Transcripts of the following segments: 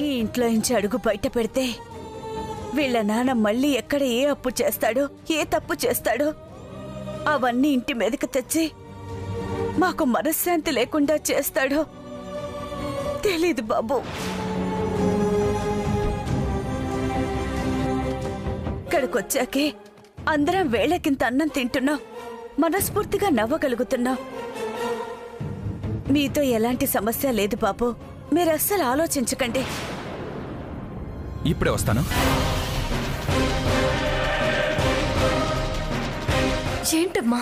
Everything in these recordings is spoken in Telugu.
ఈ ఇంట్లో నుంచి అడుగు బయట పెడితే వీళ్ళ నాన్న మళ్ళీ ఎక్కడ ఏ అప్పు చేస్తాడో ఏ తప్పు చేస్తాడో అవన్నీ ఇంటి మీదకి తెచ్చి మాకు మనశ్శాంతి లేకుండా చేస్తాడో తెలీదు బాబు. ఇక్కడికొచ్చాకే అందరం వేళకింత అన్నం తింటున్నాం, మనస్ఫూర్తిగా నవ్వగలుగుతున్నాం. మీతో ఎలాంటి సమస్య లేదు బాబు, మీరు అస్సలు ఆలోచించకండి. ఇప్పుడే వస్తాను. ఏంటమ్మా?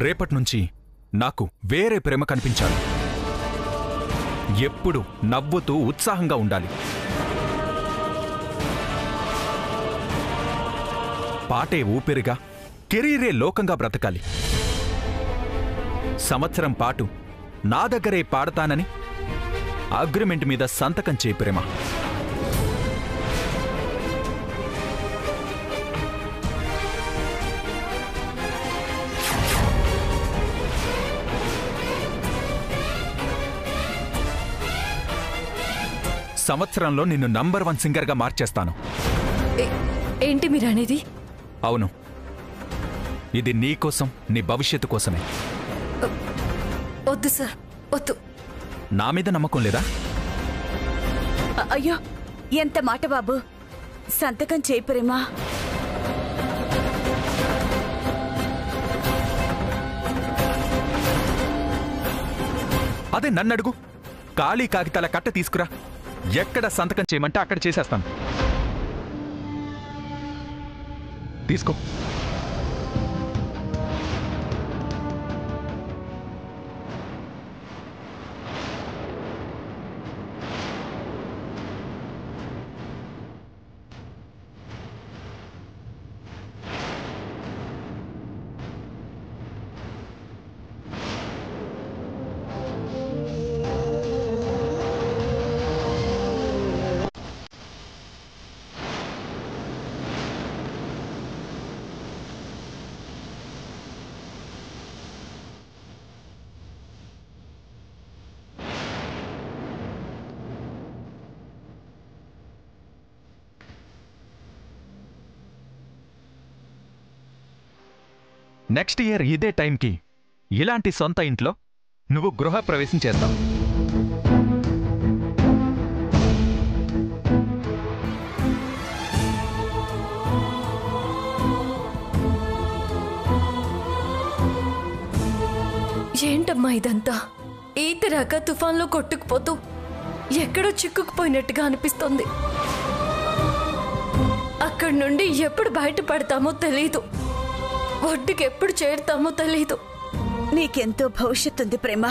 రేపటి నుంచి నాకు వేరే ప్రేమ కనిపించాలి. ఎప్పుడు నవ్వుతూ ఉత్సాహంగా ఉండాలి. పాటే ఊపిరిగా, కెరీరే లోకంగా బ్రతకాలి. సంవత్సరం పాటు నా దగ్గరే పాడతానని అగ్రిమెంట్ మీద సంతకం చేయి ప్రేమ. సంవత్సరంలో నిన్ను నంబర్ 1 సింగర్గా మార్చేస్తాను. ఏంటి మీరనేది? అవును, ఇది నీకోసం, నీ భవిష్యత్తు కోసమే. వద్దు సార్, వద్దు. నా మీద నమ్మకం లేదా? అయ్యో, ఎంత మాట బాబు, సంతకం చేయి ప్రేమా. అదే నన్నడుగు. ఖాళీ కాగితాల కట్ట తీసుకురా, ఎక్కడ సంతకం చేయమంటే అక్కడ చేసేస్తాను. తీసుకో. నెక్స్ట్ ఇయర్ ఇదే టైంకి ఇలాంటి సొంత ఇంట్లో నువ్వు గృహప్రవేశం చేద్దాం. ఏంటమ్మా ఇదంతా? ఈత రాక తుఫాన్లో కొట్టుకుపోతూ ఎక్కడో చిక్కుకుపోయినట్టుగా అనిపిస్తోంది. అక్కడి నుండి ఎప్పుడు బయటపడతామో తెలీదు, ఒడ్డుకి ఎప్పుడు చేరుతామో తెలీదు. నీకెంతో భవిష్యత్తుంది ప్రేమ,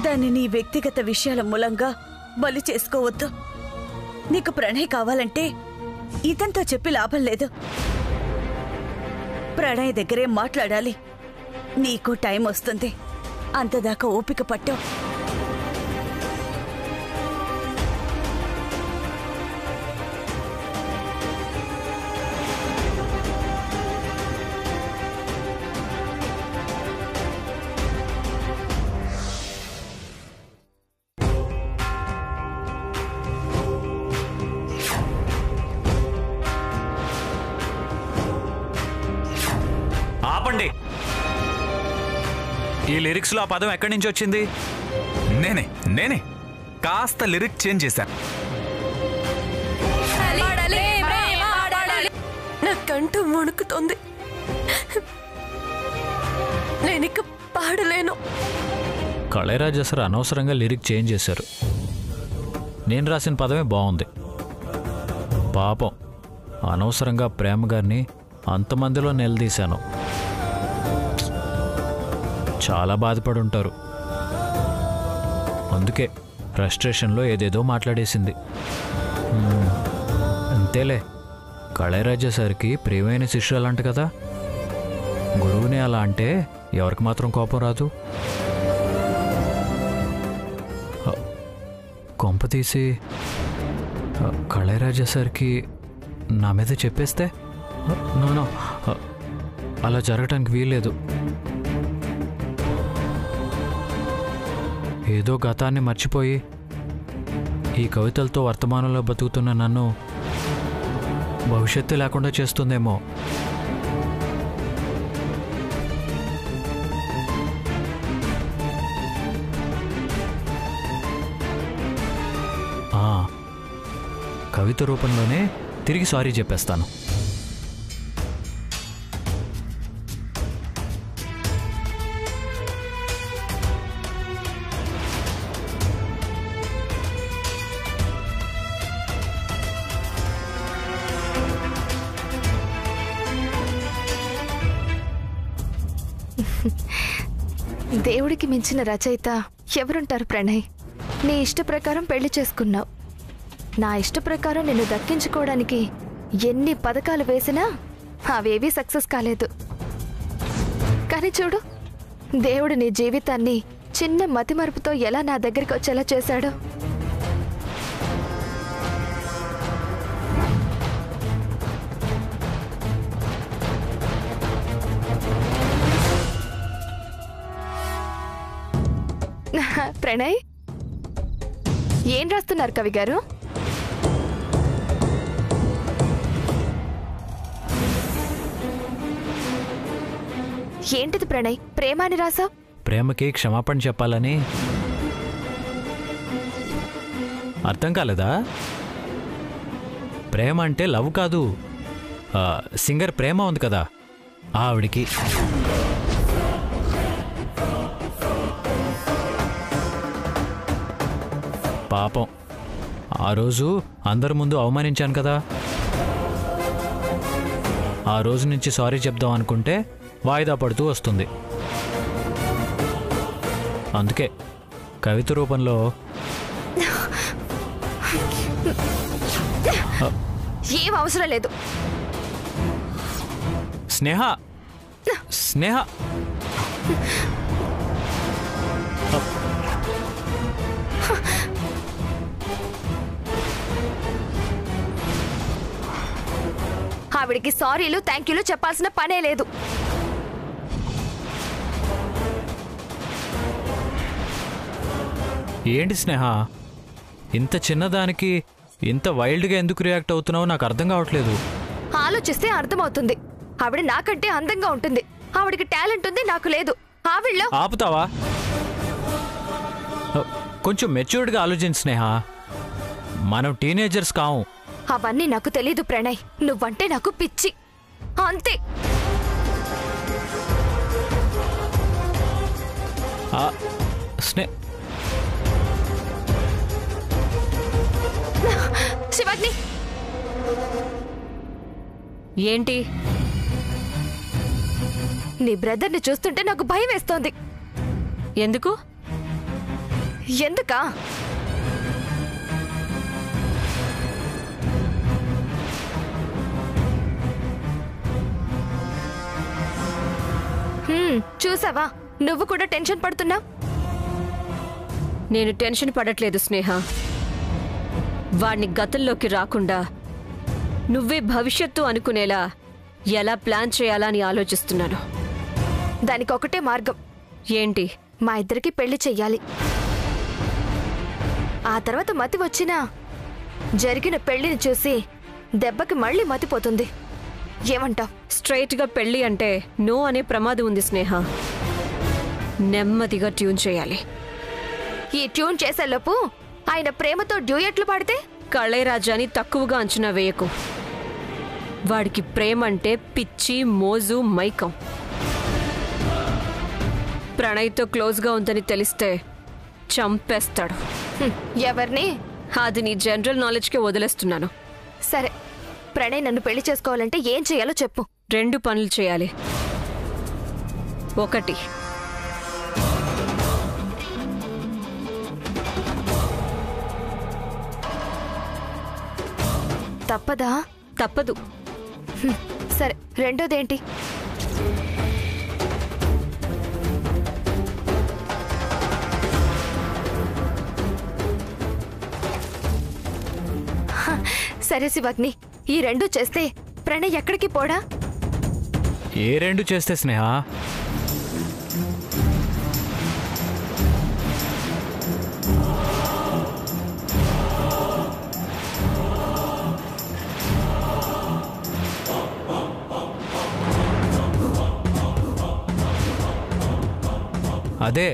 దాన్ని నీ వ్యక్తిగత విషయాల మూలంగా బలి చేసుకోవద్దు. నీకు ప్రణయ్ కావాలంటే ఇతంతో చెప్పి లాభం లేదు. ప్రణయ్ దగ్గరే మాట్లాడాలి. నీకు టైం వస్తుంది, అంతదాకా ఓపిక పట్టు. ఆపండి. ఈ లిరిక్స్ లో ఆ పదం ఎక్కడి నుంచి వచ్చింది? నేనే కాస్త లిరిక్ చేంజ్ చేశాను. నా కంఠు వణుకుతోంది, నేనిక పాడలేను. కళైరాజా సార్ అనవసరంగా లిరిక్ చేంజ్ చేశారు. నేను రాసిన పదమే బాగుంది. పాపం అనవసరంగా ప్రేమ గారిని అంతమందిలో నిలదీశాను. చాలా బాధపడి ఉంటారు. అందుకే ఫ్రస్ట్రేషన్లో ఏదేదో మాట్లాడేసింది. అంతేలే, కళైరాజా సార్కి ప్రియమైన శిష్యులంట కదా, గురువుని అలా అంటే ఎవరికి మాత్రం కోపం రాదు. కొంప తీసి కళైరాజా సార్కి నా మీద చెప్పేస్తే నో అలా జరగటానికి వీల్లేదు. ఏదో గతాన్ని మర్చిపోయి ఈ కవితలతో వర్తమానంలో బతుకుతున్న నన్ను భవిష్యత్తు లేకుండా చేస్తుందేమో. కవిత రూపంలోనే తిరిగి సారీ చెప్పేస్తాను. దేవుడికి మించిన రచయిత ఎవరుంటారు ప్రణయ్? నీ ఇష్ట ప్రకారం పెళ్లి చేసుకున్నావు. నా ఇష్ట ప్రకారం నిన్ను దక్కించుకోవడానికి ఎన్ని పథకాలు వేసినా అవేవీ సక్సెస్ కాలేదు. కానీ చూడు, దేవుడు నీ జీవితాన్ని చిన్న మతిమరుపుతో ఎలా నా దగ్గరికి వచ్చేలా చేశాడు. ప్రణయ్, ఏం రాస్తున్నారు కవి గారు? ఏంటిది ప్రణయ్, ప్రేమ అని రాసావు? ప్రేమకి క్షమాపణ చెప్పాలని. అర్థం కాలేదా? ప్రేమ అంటే లవ్ కాదు. సింగర్ ప్రేమ ఉంది కదా, ఆవిడికి. పాపం, ఆ రోజు అందరి ముందు అవమానించాను కదా. ఆ రోజు నుంచి సారీ చెప్దాం అనుకుంటే వాయిదా పడుతూ వస్తుంది. అందుకే కవిత రూపంలో. ఏం అవసరం లేదు. స్నేహ, స్నేహ, ఆవిడికి సారీలు థ్యాంక్యూలు చెప్పాల్సిన పనే లేదు. ఏంటి స్నేహ, ఇంత చిన్నదానికి ఇంత వైల్డ్గా ఎందుకు రియాక్ట్ అవుతున్నావో నాకు అర్థం కావట్లేదు. ఆలోచిస్తే అర్థమవుతుంది. ఆవిడ నాకంటే అందంగా ఉంటుంది. ఆవిడికి టాలెంట్ ఉంది, నాకు లేదు. ఆవిడలో ఆపుతావా? కొంచెం మెచ్యూర్డ్గా ఆలోచించు స్నేహ. మనం టీనేజర్స్ కావు. అవన్నీ నాకు తెలీదు ప్రణయ్. నువ్వంటే నాకు పిచ్చి, అంతే. శివాగ్ని, ఏంటి? నీ బ్రదర్ని చూస్తుంటే నాకు భయం వేస్తోంది. ఎందుకు? ఎందుకా? చూసావా, నువ్వు కూడా టెన్షన్ పడుతున్నావు. నేను టెన్షన్ పడట్లేదు స్నేహ. వాడిని గతంలోకి రాకుండా నువ్వే భవిష్యత్తు అనుకునేలా ఎలా ప్లాన్ చేయాలా అని ఆలోచిస్తున్నాను. దానికి ఒకటే మార్గం. ఏంటి? మా ఇద్దరికి పెళ్లి చెయ్యాలి. ఆ తర్వాత మతి వచ్చినా జరిగిన పెళ్లిని చూసి దెబ్బకి మళ్ళీ మతిపోతుంది. ఏమంటావ్? స్ట్రైట్ గా పెళ్లి అంటే నో అనే ప్రమాదం ఉంది స్నేహ. నెమ్మదిగా ట్యూన్ చేయాలి. ఈ ట్యూన్ చేసేలోపు ఆయన ప్రేమతో డ్యూయెట్లు పాడితే? కళైరాజాని తక్కువగా అంచనా వేయకు. వాడికి ప్రేమ అంటే పిచ్చి, మోజు, మైకం. ప్రణయ్తో క్లోజ్గా ఉందని తెలిస్తే చంపేస్తాడు. ఎవరిని? అది నీ జనరల్ నాలెడ్జ్కే వదిలేస్తున్నాను. సరే, ప్రణయ్ నన్ను పెళ్లి చేసుకోవాలంటే ఏం చేయాలో చెప్పు. 2 పనులు చేయాలి. 1, తప్పదా? తప్పదు. సరే, రెండోదేంటి? సరే శివాగ్ని, ఈ రెండు చేస్తే ప్రణయ్ ఎక్కడికి పోడా? ఏ రెండు చేస్తే స్నేహ? అదే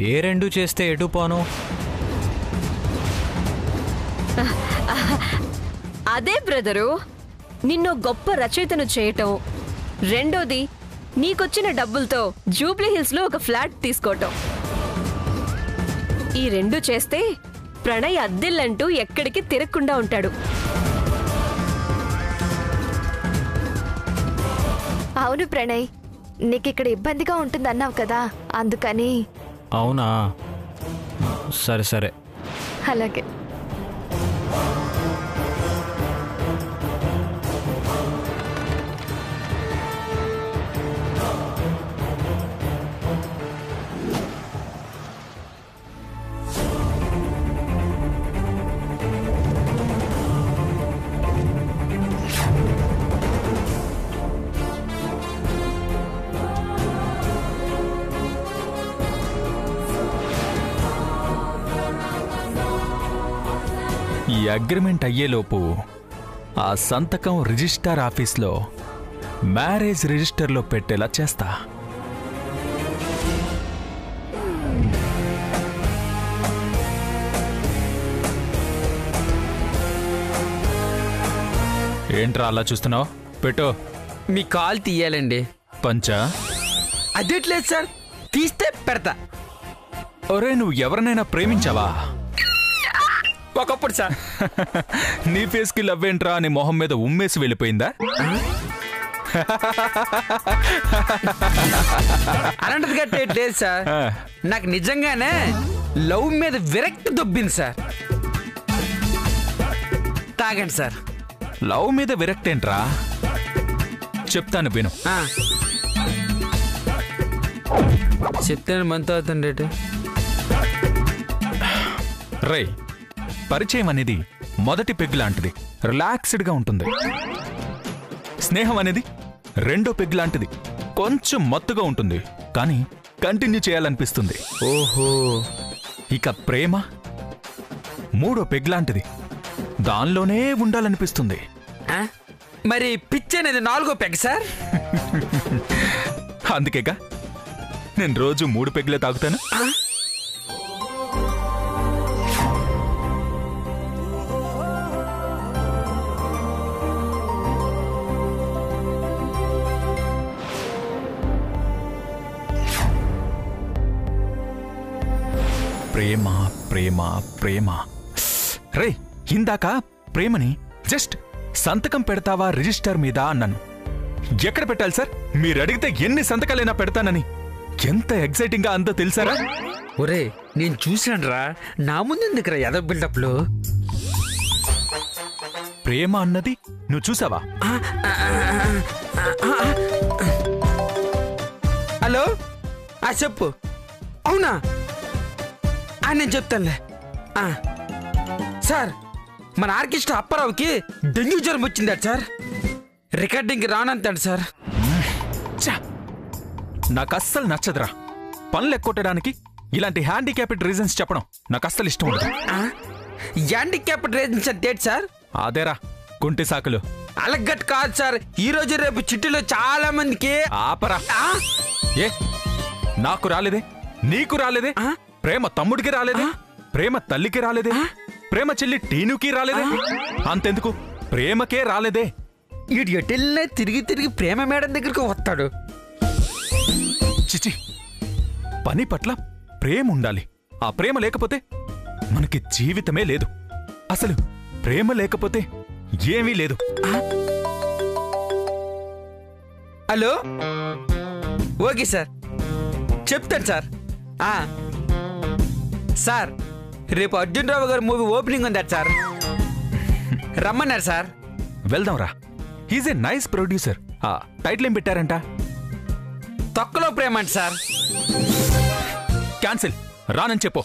ఏ రెండు చేస్తే ఎటు పోను? అదే బ్రదరు, నిన్ను గొప్ప రచయితను చేయటం, రెండోది నీకొచ్చిన డబ్బులతో జూబ్లీ హిల్స్ లో ఒక ఫ్లాట్ తీసుకోవటం. ఈ రెండు చేస్తే ప్రణయ్ అద్దిల్లంటూ ఎక్కడికి తిరగకుండా ఉంటాడు. అవును ప్రణయ్, నీకిక్కడ ఇబ్బందిగా ఉంటుందన్నావు కదా, అందుకని. అవునా, సరే సరే. అలాగే. ఈ అగ్రిమెంట్ అయ్యేలోపు ఆ సంతకం రిజిస్టార్ ఆఫీస్లో మ్యారేజ్ రిజిస్టర్లో పెట్టేలా చేస్తా. ఏంట్రా అలా చూస్తున్నావు? పెట్టు. మీ కాల్ తీయాలండి. పంచా? అదేట్లేదు సార్, తీస్తే పెడతా. ఒరే, నువ్వు ఎవరినైనా ప్రేమించావా? ఒకప్పుడు సార్. నీ ఫేస్కి లవ్ ఏంట్రా అని మొహం మీద ఉమ్మేసి వెళ్ళిపోయిందా? అలాంటిది కట్టేట్లేదు సార్, నాకు నిజంగానే లవ్ మీద విరక్తి దొబ్బింది సార్. తాగండి సార్. లవ్ మీద విరక్తి ఏంట్రా? చెప్తాను విను. చెప్తాను మంత్ అవుతుండేటి. రై, పరిచయం అనేది మొదటి పెగ్ లాంటిది, రిలాక్స్డ్గా ఉంటుంది. స్నేహం అనేది రెండో పెగ్ లాంటిది, కొంచెం మత్తుగా ఉంటుంది, కానీ కంటిన్యూ చేయాలనిపిస్తుంది. ఓహో. ఇక ప్రేమ మూడో పెగ్ లాంటిది, దానిలోనే ఉండాలనిపిస్తుంది. మరి పిచ్చి అనేది నాలుగో పెగ్ సార్. అందుకేగా నేను రోజు 3 పెగ్లే తాగుతాను. ప్రేమ ప్రేమ ప్రేమ. రే, ఇందాక ప్రేమని జస్ట్ సంతకం పెడతావా రిజిస్టర్ మీద అన్నాను. ఎక్కడ పెట్టాలి సార్? మీరు అడిగితే ఎన్ని సంతకాలైనా పెడతానని. ఎంత ఎగ్జైటింగ్ గా అందో తెలుసారా? ఒరే, నేను చూశానురా, నా ముందు ఎందుకురా ఎదో బిల్డప్లు. ప్రేమ అన్నది నువ్వు చూసావా? హలో, చెప్పు. అవునా? నేను చెప్తానులే. సార్, మన ఆర్కెస్ట్రా అప్పారావుకి డెంగ్యూ జ్వరం వచ్చిందా సార్? రికార్డింగ్కి రానంతాడు సార్. నాకు అస్సలు నచ్చదురా. పనులు ఎక్కొట్టడానికి ఇలాంటి హ్యాండిక్యాప్డ్ రీజన్స్ చెప్పడం నాకు అస్సలు ఇష్టం ఉండదు. హ్యాండిక్యాప్డ్ రీజన్స్ అంటే సార్? అదేరా, కుంటి సాకులు. అలగట్ కాదు సార్, ఈ రోజు రేపు చిట్టులో చాలా మందికి. ఆపరా. ఏ, నాకు రాలేదే, నీకు రాలేదే, ప్రేమ తమ్ముడికి రాలేదే, ప్రేమ తల్లికి రాలేదే, ప్రేమ చెల్లి టీనుకి రాలేదే, అంతెందుకు ప్రేమకే రాలేదే. ఈడు ఎటెల్లా తిరిగి తిరిగి ప్రేమ మేడం దగ్గరకు వస్తాడు. చిచి, పని పట్ల ప్రేమ ఉండాలి. ఆ ప్రేమ లేకపోతే మనకి జీవితమే లేదు. అసలు ప్రేమ లేకపోతే ఏమీ లేదు. హలో, ఓకే సార్, చెప్తాను సార్. సార్, రేపు అర్జున్ రావు గారు మూవీ ఓపెనింగ్ ఉందట సార్, రమ్మన్నారు సార్. వెళ్దాం రా. He's a nice producer. Title ఏం పెట్టారంట? తొక్కలో ప్రేమ అంట సార్. క్యాన్సిల్, రానని చెప్పు.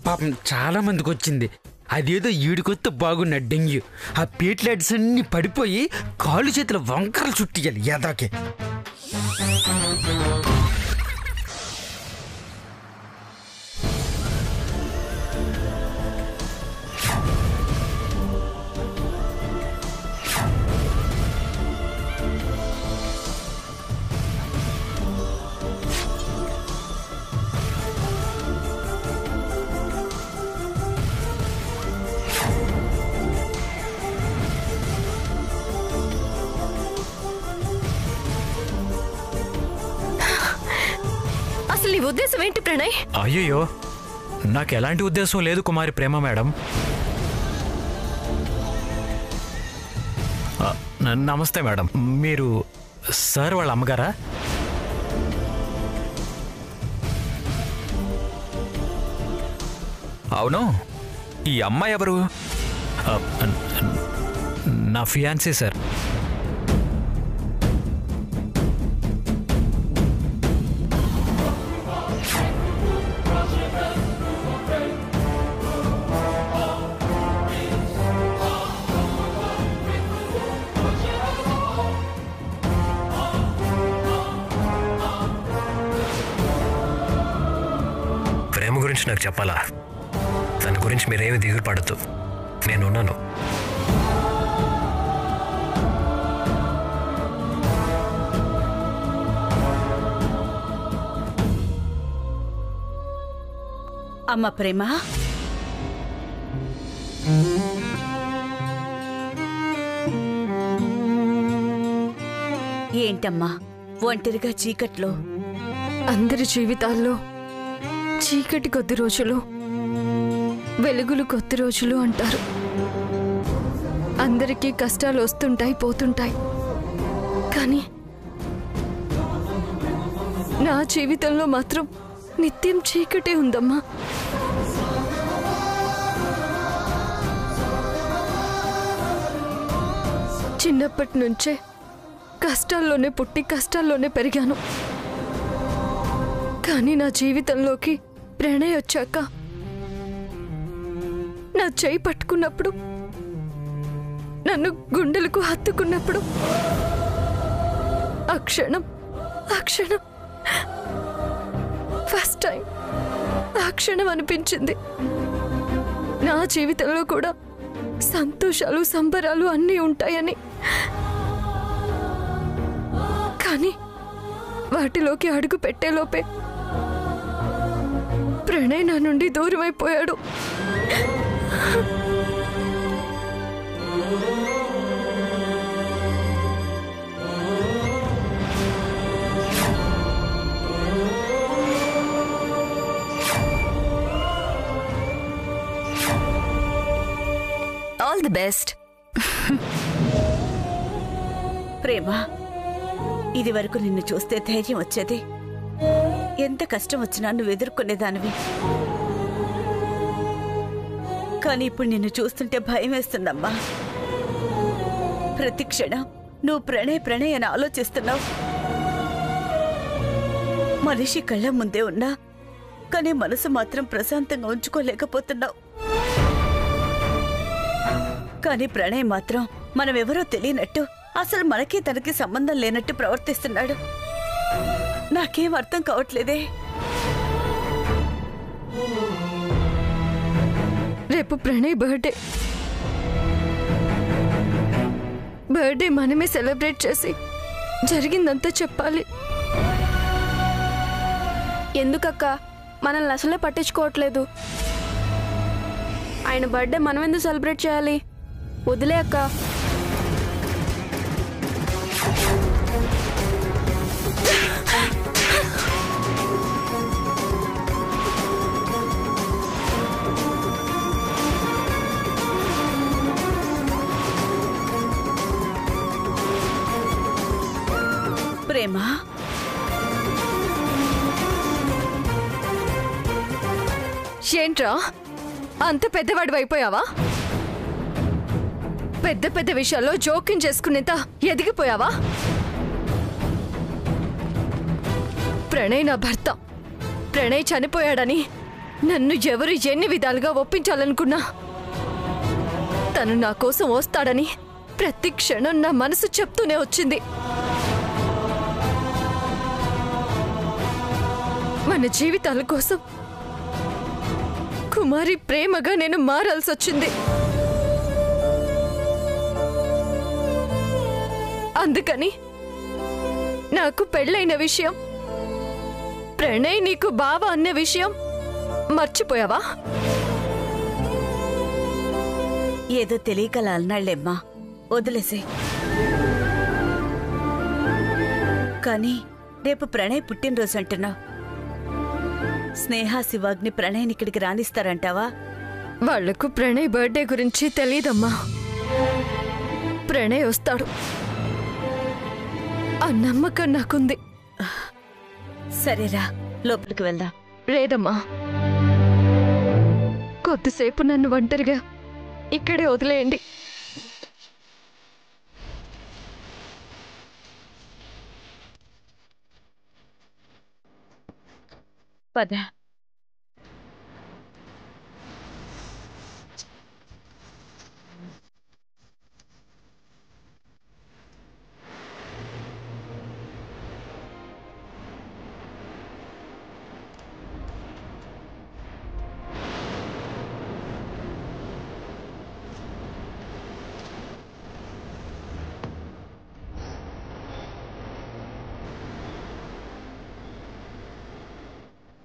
పాపం చాలా మందికి వచ్చింది. అదేదో ఈడికొత్తే బాగున్న డెంగ్యూ. ఆ ప్లేట్లెట్స్ అన్ని పడిపోయి కాళ్ళు చేతుల వంకరలు చుట్టియాలి యాదాకే. అసలు నీ ఉద్దేశం ఏంటి ప్రణయ్? అయ్యయ్యో, నాకు ఎలాంటి ఉద్దేశం లేదు కుమారి ప్రేమ మేడం. నమస్తే మేడం, మీరు సార్ వాళ్ళ అమ్మగారా? అవును. ఈ అమ్మాయి ఎవరు? నా ఫియాన్సీ సార్. ప్రేమ గురించి నాకు చెప్పాలా? దాని గురించి మీరేమి దిగులు పడద్దు, నేనున్నాను. అమ్మ ప్రేమ, ఏంటమ్మా ఒంటరిగా చీకట్లో? అందరి జీవితాల్లో చీకటి కొద్ది రోజులు, వెలుగులు కొద్ది రోజులు అంటారు. అందరికీ కష్టాలు వస్తుంటాయి, పోతుంటాయి. కానీ నా జీవితంలో మాత్రం నిత్యం చీకటే ఉందమ్మా. చిన్నప్పటి నుంచే కష్టాల్లోనే పుట్టి కష్టాల్లోనే పెరిగాను. కానీ నా జీవితంలోకి ప్రణయ్ వచ్చాక నా చేయి పట్టుకున్నప్పుడు, నన్ను గుండెలకు హత్తుకున్నప్పుడు ఆ క్షణం ఫస్ట్ టైం ఆ క్షణం అనిపించింది నా జీవితంలో కూడా సంతోషాలు సంబరాలు అన్నీ ఉంటాయని. కానీ వాటిలోకి అడుగు పెట్టేలోపే ప్రణయ్ నా నుండి దూరమైపోయాడు. All the best. ప్రేమ, ఇది వరకు నిన్ను చూస్తే ధైర్యం వచ్చేది. ఎంత కష్టం వచ్చినా నువ్వు ఎదుర్కొనేదానివి. కానీ ఇప్పుడు నిన్ను చూస్తుంటే భయం వేస్తుందమ్మా. ప్రతి క్షణం నువ్వు ప్రణయ్ అని ఆలోచిస్తున్నావు. మనిషి కళ్ళ ముందే ఉన్నా కానీ మనసు మాత్రం ప్రశాంతంగా ఉంచుకోలేకపోతున్నావు. కానీ ప్రణయ్ మాత్రం మనమెవరో తెలియనట్టు, అసలు మనకి తనకి సంబంధం లేనట్టు ప్రవర్తిస్తున్నాడు. నాకేం అర్థం కావట్లేదే. రేపు ప్రణయ్ బర్త్డే మనమే సెలబ్రేట్ చేసి జరిగిందంతా చెప్పాలి. ఎందుకక్క మనల్ని అసలే పట్టించుకోవట్లేదు? ఆయన బర్త్డే మనం ఎందుకు సెలబ్రేట్ చేయాలి? వదిలే అక్క. ప్రేమ, ఏంట్రా అంత పెద్దవాడు అయిపోయావా? పెద్ద పెద్ద విషయాల్లో జోక్యం చేసుకునేంత ఎదిగిపోయావా? ప్రణయ్ నా భర్త. ప్రణయ్ చనిపోయాడని నన్ను ఎవరు ఎన్ని విధాలుగా ఒప్పించాలనుకున్నా తను నా కోసం వస్తాడని ప్రతి క్షణం నా మనసు చెప్తూనే వచ్చింది. మన జీవితాల కోసం కుమారి ప్రేమగా నేను మారాల్సి వచ్చింది. అందుకని నాకు పెళ్ళైన విషయం, ప్రణయ్ నీకు బావ అన్న విషయం మర్చిపోయావా? ఏదో తెలియకలా అన్నాళ్లేమ్మా, వదిలేసే. కానీ రేపు ప్రణయ్ పుట్టినరోజు అంటున్నావు. స్నేహ శివాగ్ని ప్రణయ్ని ఇక్కడికి రానిస్తారంటావా? వాళ్లకు ప్రణయ్ బర్త్డే గురించి తెలీదమ్మా. ప్రణయ్ వస్తాడు, ఆ నమ్మకం నాకుంది. సరేరా, లోపలికి వెళ్దాం. లేదమ్మా, కొద్దిసేపు నన్ను ఒంటరిగా ఇక్కడే వదిలేయండి. పద.